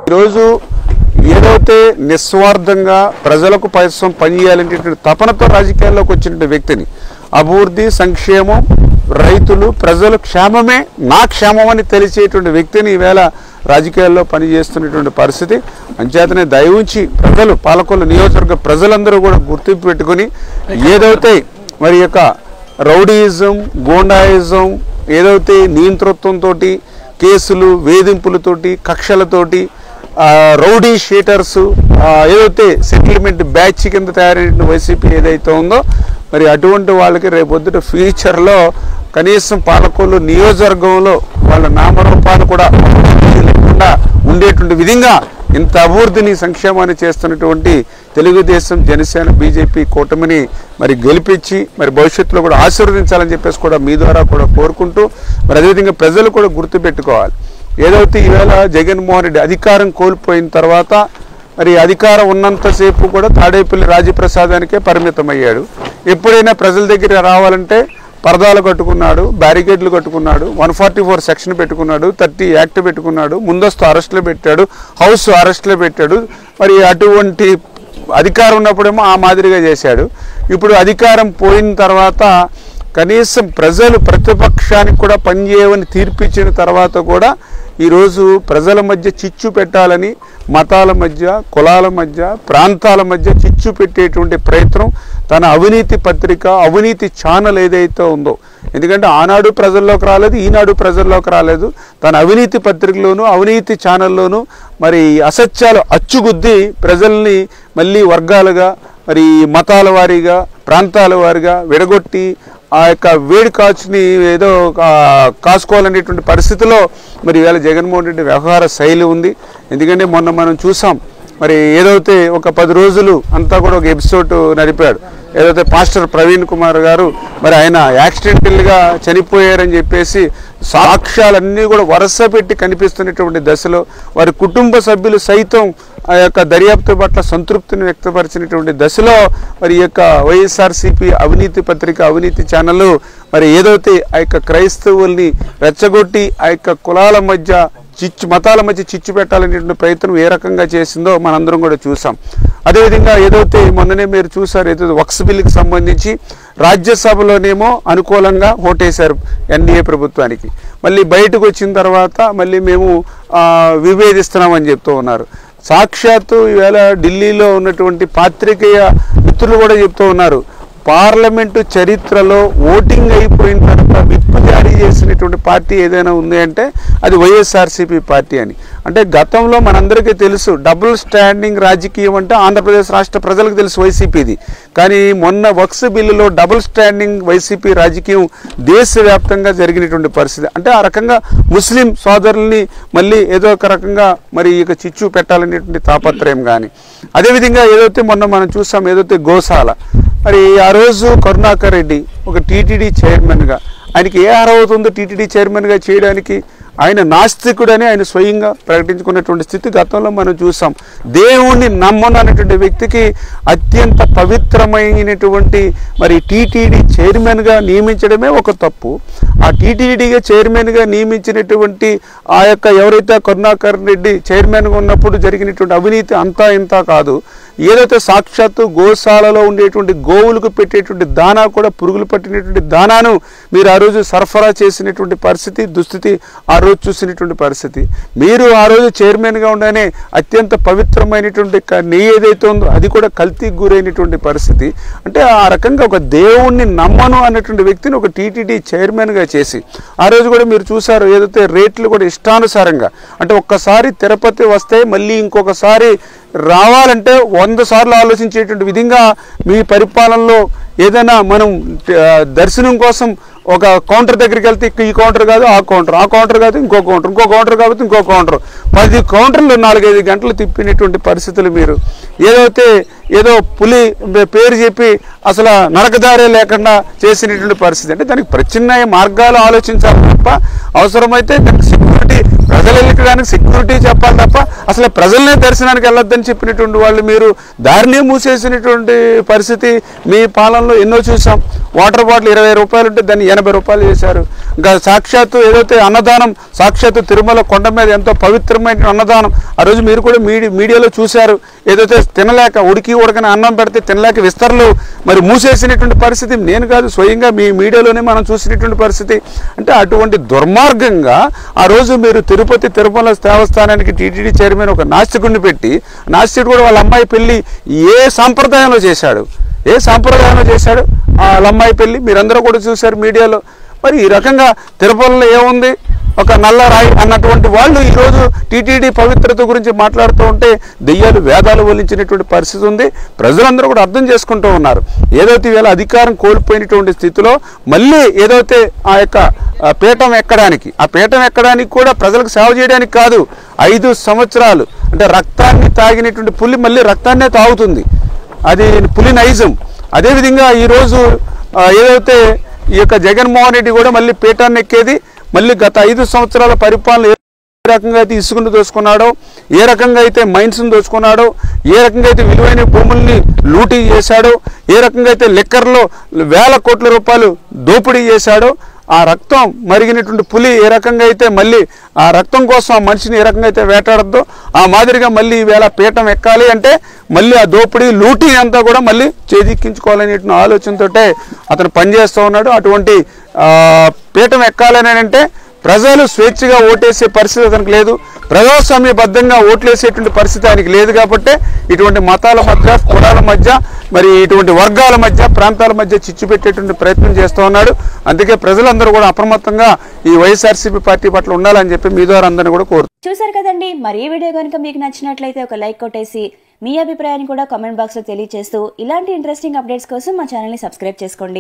ఈరోజు ఏదైతే నిస్వార్థంగా ప్రజలకు కోసం పనిచేయాలనేటువంటి తపనతో రాజకీయాల్లోకి వచ్చిన వ్యక్తిని అభివృద్ధి సంక్షేమం రైతులు ప్రజలు క్షేమమే నా క్షేమం అని తెలిసేటువంటి వ్యక్తిని ఈవేళ రాజకీయాల్లో పనిచేస్తున్నటువంటి పరిస్థితి. అంచేతనే దయవుంచి ప్రజలు పాలకొల్లు నియోజకవర్గ ప్రజలందరూ కూడా గుర్తింపు పెట్టుకుని ఏదైతే మరి యొక్క రౌడీయిజం గోండాయిజం ఏదైతే నియంతృత్వంతో కేసులు వేధింపులతోటి కక్షలతోటి రౌడీ షీటర్స్ ఏదైతే సెటిల్మెంట్ బ్యాచ్ కింద తయారైన వైసీపీ ఏదైతే ఉందో మరి అటువంటి వాళ్ళకి రేపొద్దుట ఫ్యూచర్లో కనీసం పాలకొల్లు నియోజకవర్గంలో వాళ్ళ నామరూపాలు కూడా లేకుండా ఉండేటువంటి విధంగా ఇంత అభివృద్ధిని సంక్షేమాన్ని చేస్తున్నటువంటి తెలుగుదేశం జనసేన బీజేపీ కూటమిని మరి గెలిపించి మరి భవిష్యత్తులో కూడా ఆశీర్వదించాలని చెప్పేసి కూడా మీ ద్వారా కూడా కోరుకుంటూ మరి అదేవిధంగా ప్రజలు కూడా గుర్తుపెట్టుకోవాలి. ఏదైతే ఈవేళ జగన్మోహన్ రెడ్డి అధికారం కోల్పోయిన తర్వాత మరి అధికారం ఉన్నంతసేపు కూడా తాడేపల్లి రాజప్రసాదానికే పరిమితమయ్యాడు. ఎప్పుడైనా ప్రజల దగ్గర రావాలంటే పరదాలు కట్టుకున్నాడు, బ్యారికేడ్లు కట్టుకున్నాడు, 144 సెక్షన్ పెట్టుకున్నాడు, 30 యాక్ట్ పెట్టుకున్నాడు, ముందస్తు అరెస్టులు పెట్టాడు, హౌస్ అరెస్టులు పెట్టాడు. మరి అటువంటి అధికారం ఉన్నప్పుడేమో ఆ మాదిరిగా చేశాడు. ఇప్పుడు అధికారం పోయిన తర్వాత కనీసం ప్రజలు ప్రతిపక్షానికి కూడా పనిచేయవని తీర్పిచ్చిన తర్వాత కూడా ఈరోజు ప్రజల మధ్య చిచ్చు పెట్టాలని మతాల మధ్య కులాల మధ్య ప్రాంతాల మధ్య చిచ్చు పెట్టేటువంటి ప్రయత్నం తన అవినీతి పత్రిక అవినీతి ఛానల్ ఏదైతే ఉందో, ఎందుకంటే ఆనాడు ప్రజల్లోకి రాలేదు ఈనాడు ప్రజల్లోకి రాలేదు, తన అవినీతి పత్రికలోను అవినీతి ఛానల్లోనూ మరి అసత్యాలు అచ్చుగుద్ది ప్రజల్ని మళ్ళీ వర్గాలుగా మరి మతాల వారీగా ప్రాంతాల వారీగా విడగొట్టి ఆ యొక్క వేడి కాచుని ఏదో కాసుకోవాలనేటువంటి పరిస్థితిలో మరి ఇవాళ జగన్మోహన్ రెడ్డి వ్యవహార శైలి ఉంది. ఎందుకంటే మొన్న మనం చూసాం మరి ఏదైతే ఒక 10 రోజులు అంతా కూడా ఒక ఎపిసోడ్ నడిపాడు. ఏదైతే పాస్టర్ ప్రవీణ్ కుమార్ గారు మరి ఆయన యాక్సిడెంటల్గా చనిపోయారని చెప్పేసి సాక్ష్యాలన్నీ కూడా వరుస పెట్టి కనిపిస్తున్నటువంటి దశలో వారి కుటుంబ సభ్యులు సైతం ఆ యొక్క దర్యాప్తు పట్ల సంతృప్తిని వ్యక్తపరిచినటువంటి దశలో మరి ఈ యొక్క వైఎస్ఆర్సీపీ అవినీతి పత్రిక అవినీతి ఛానల్ మరి ఏదైతే ఆ యొక్క క్రైస్తవుల్ని రెచ్చగొట్టి ఆ యొక్క కులాల మధ్య మతాల మధ్య చిచ్చు పెట్టాలనేటువంటి ప్రయత్నం ఏ రకంగా చేసిందో మనందరం కూడా చూసాం. అదేవిధంగా ఏదైతే మొన్ననే మీరు చూసారు ఏదైతే వక్స్ బిల్లుకి సంబంధించి రాజ్యసభలోనేమో అనుకూలంగా ఓటేశారు ఎన్డీఏ ప్రభుత్వానికి, మళ్ళీ బయటకు వచ్చిన తర్వాత మళ్ళీ మేము విభేదిస్తున్నామని చెప్తూ ఉన్నారు. సాక్షాత్తు ఈవేళ ఢిల్లీలో ఉన్నటువంటి పాత్రికేయ మిత్రులు కూడా చెప్తూ ఉన్నారు, పార్లమెంటు చరిత్రలో ఓటింగ్ అయిపోయిన తర్వాత విప్ జారీ చేసినటువంటి పార్టీ ఏదైనా ఉంది అంటే అది వైఎస్ఆర్సీపీ పార్టీ అని. అంటే గతంలో మనందరికీ తెలుసు డబుల్ స్టాండింగ్ రాజకీయం అంటే ఆంధ్రప్రదేశ్ రాష్ట్ర ప్రజలకు తెలుసు వైసీపీది. కానీ మొన్న వక్స్ బిల్లులో డబుల్ స్టాండింగ్ వైసీపీ రాజకీయం దేశవ్యాప్తంగా జరిగినటువంటి పరిస్థితి. అంటే ఆ రకంగా ముస్లిం సోదరుల్ని మళ్ళీ ఏదో ఒక రకంగా మరి ఇక చిచ్చు పెట్టాలనేటువంటి తాపత్రయం కానీ, అదేవిధంగా ఏదైతే మొన్న మనం చూసాం ఏదైతే గోశాల మరి ఆ రోజు కరుణాకర్ రెడ్డి ఒక టీటీడీ చైర్మన్గా ఆయనకి ఏ అర్హత ఉందో టీటీడీ చైర్మన్గా చేయడానికి, ఆయన నాస్తికుడని ఆయన స్వయంగా ప్రకటించుకున్నటువంటి స్థితి గతంలో మనం చూసాం. దేవుణ్ణి నమ్మనటువంటి వ్యక్తికి అత్యంత పవిత్రమైనటువంటి మరి టీటీడీ చైర్మన్గా నియమించడమే ఒక తప్పు. ఆ టీటీడీగా చైర్మన్గా నియమించినటువంటి ఆ యొక్క ఎవరైతే కరుణాకర్ రెడ్డి చైర్మన్గా ఉన్నప్పుడు జరిగినటువంటి అవినీతి అంతా ఇంత కాదు. ఏదైతే సాక్షాత్తు గోశాలలో ఉండేటువంటి గోవులకు పెట్టేటువంటి దానా కూడా పురుగులు పట్టినటువంటి దానాను మీరు ఆ రోజు సరఫరా చేసినటువంటి పరిస్థితి దుస్థితి ఆ రోజు చూసినటువంటి పరిస్థితి. మీరు ఆ రోజు చైర్మన్గా ఉండగానే అత్యంత పవిత్రమైనటువంటి నెయ్యి ఏదైతే ఉందో అది కూడా కల్తీకి గురైనటువంటి పరిస్థితి. అంటే ఆ రకంగా ఒక దేవుణ్ణి నమ్మను అన్నటువంటి వ్యక్తిని ఒక టీటీడీ చైర్మన్గా చేసి ఆ రోజు కూడా మీరు చూసారు ఏదైతే రేట్లు కూడా ఇష్టానుసారంగా, అంటే ఒక్కసారి తిరుపతి వస్తే మళ్ళీ ఇంకొకసారి రావాలంటే 100 సార్లు ఆలోచించేటువంటి విధంగా మీ పరిపాలనలో ఏదైనా మనం దర్శనం కోసం ఒక కౌంటర్ దగ్గరికి వెళ్తే ఈ కౌంటర్ కాదు ఆ కౌంటర్ కాదు ఇంకో కౌంటర్ కాబట్టి ఇంకో కౌంటర్ 10 కౌంటర్లు 4-5 గంటలు తిప్పినటువంటి పరిస్థితులు మీరు ఏదైతే ఏదో పులి పేరు చెప్పి అసలు నరకదారే లేకుండా చేసినటువంటి పరిస్థితి. అంటే దానికి ప్రత్యామ్నాయ మార్గాలు ఆలోచించాలి తప్ప అవసరమైతే దానికి సెక్యూరిటీ ప్రజలు వెళ్ళడానికి సెక్యూరిటీ చెప్పాలి తప్ప అసలు ప్రజలనే దర్శనానికి వెళ్ళొద్దని చెప్పినటువంటి వాళ్ళు మీరు దారినే మూసేసినటువంటి పరిస్థితి మీ పాలనలో ఎన్నో చూసాం. వాటర్ బాటిల్ 20 రూపాయలు ఉంటే దాన్ని 80 రూపాయలు చేశారు. ఇంకా సాక్షాత్తు ఏదైతే అన్నదానం, సాక్షాత్తు తిరుమల కొండ మీద ఎంతో పవిత్రమైన అన్నదానం, ఆ రోజు మీరు కూడా మీడియాలో చూశారు. ఏదైతే తినలేక ఉడకని అన్నం పెడితే తినలేక విస్తరలు మరి మూసేసినటువంటి పరిస్థితి నేను కాదు, స్వయంగా మీ మీడియాలోనే మనం చూసినటువంటి పరిస్థితి. అంటే అటువంటి దుర్మార్గంగా ఆ రోజు మీరు తిరుమల దేవస్థానానికి టీటీడీ చైర్మన్ ఒక నాస్తికుడిని పెట్టి, నాస్తికుడు కూడా వాళ్ళ అమ్మాయి పెళ్లి ఏ సాంప్రదాయంలో చేశాడు వాళ్ళ అమ్మాయి పెళ్లి మీరందరూ కూడా చూశారు మీడియాలో. మరి ఈ రకంగా తిరుపతిలో ఏముంది, ఒక నల్ల రాయి అన్నటువంటి వాళ్ళు ఈరోజు టీటీడీ పవిత్రత గురించి మాట్లాడుతూ ఉంటే దెయ్యాలు వేదాలు వల్లించినటువంటి పరిస్థితి ఉంది. ప్రజలందరూ కూడా అర్థం చేసుకుంటూ ఉన్నారు. ఏదైతే వీళ్ళ అధికారం కోల్పోయినటువంటి స్థితిలో మళ్ళీ ఏదైతే ఆ యొక్క పీఠం ఎక్కడానికి కూడా ప్రజలకు సేవ చేయడానికి కాదు, 5 సంవత్సరాలు అంటే రక్తాన్ని తాగినటువంటి పులి మళ్ళీ రక్తాన్నే తాగుతుంది, అది పులి నైజం. అదేవిధంగా ఈరోజు ఏదైతే ఈ యొక్క జగన్మోహన్ రెడ్డి కూడా మళ్ళీ పీఠాన్ని ఎక్కేది, మళ్ళీ గత 5 సంవత్సరాల పరిపాలన ఏ రకంగా అయితే ఇసుకను దోచుకున్నాడో, ఏ రకంగా అయితే మైన్స్ను దోచుకున్నాడో, ఏ రకంగా అయితే విలువైన భూముల్ని లూటీ చేశాడో, ఏ రకంగా అయితే లిక్కర్లో వేల కోట్ల రూపాయలు దోపిడీ చేశాడో, ఆ రక్తం మరిగినటువంటి పులి ఏ రకంగా అయితే మళ్ళీ ఆ రక్తం కోసం ఆ మనిషిని ఏ రకంగా అయితే వేటాడద్దో ఆ మాదిరిగా మళ్ళీ ఈవేళ పీఠం ఎక్కాలి అంటే మళ్ళీ ఆ దోపిడీ లూటీ అంతా కూడా మళ్ళీ చేజిక్కించుకోవాలనేటువంటి ఆలోచనతో అతను పనిచేస్తూ ఉన్నాడు. అటువంటి పీఠం ఎక్కాలని అంటే ప్రజలు స్వేచ్ఛగా ఓటేసే పరిస్థితి అతనికి లేదు, ప్రజాస్వామ్యబద్ధంగా ఓట్లేసేటువంటి పరిస్థితి ఆయనకి లేదు. కాబట్టి ఇటువంటి మతాల మధ్య, కులాల మధ్య, మరి ఇటువంటి వర్గాల మధ్య, ప్రాంతాల మధ్య చిచ్చు పెట్టేటువంటి ప్రయత్నం చేస్తూ ఉన్నాడు. అందుకే ప్రజలందరూ కూడా అప్రమత్తంగా ఈ వైఎస్ఆర్సీపీ పార్టీ పట్ల ఉండాలని చెప్పి మీ ద్వారా అందరినీ కూడా కోరుతున్నారు. చూసారు కదండి, మరి ఈ వీడియో కనుక మీకు నచ్చినట్లయితే ఒక లైక్ కొట్టేసి మీ అభిప్రాయాన్ని కూడా కామెంట్ బాక్స్ లో తెలియజేస్తూ ఇలాంటి ఇంట్రెస్టింగ్ అప్డేట్స్ కోసం మా ఛానల్ ని సబ్స్క్రైబ్ చేసుకోండి.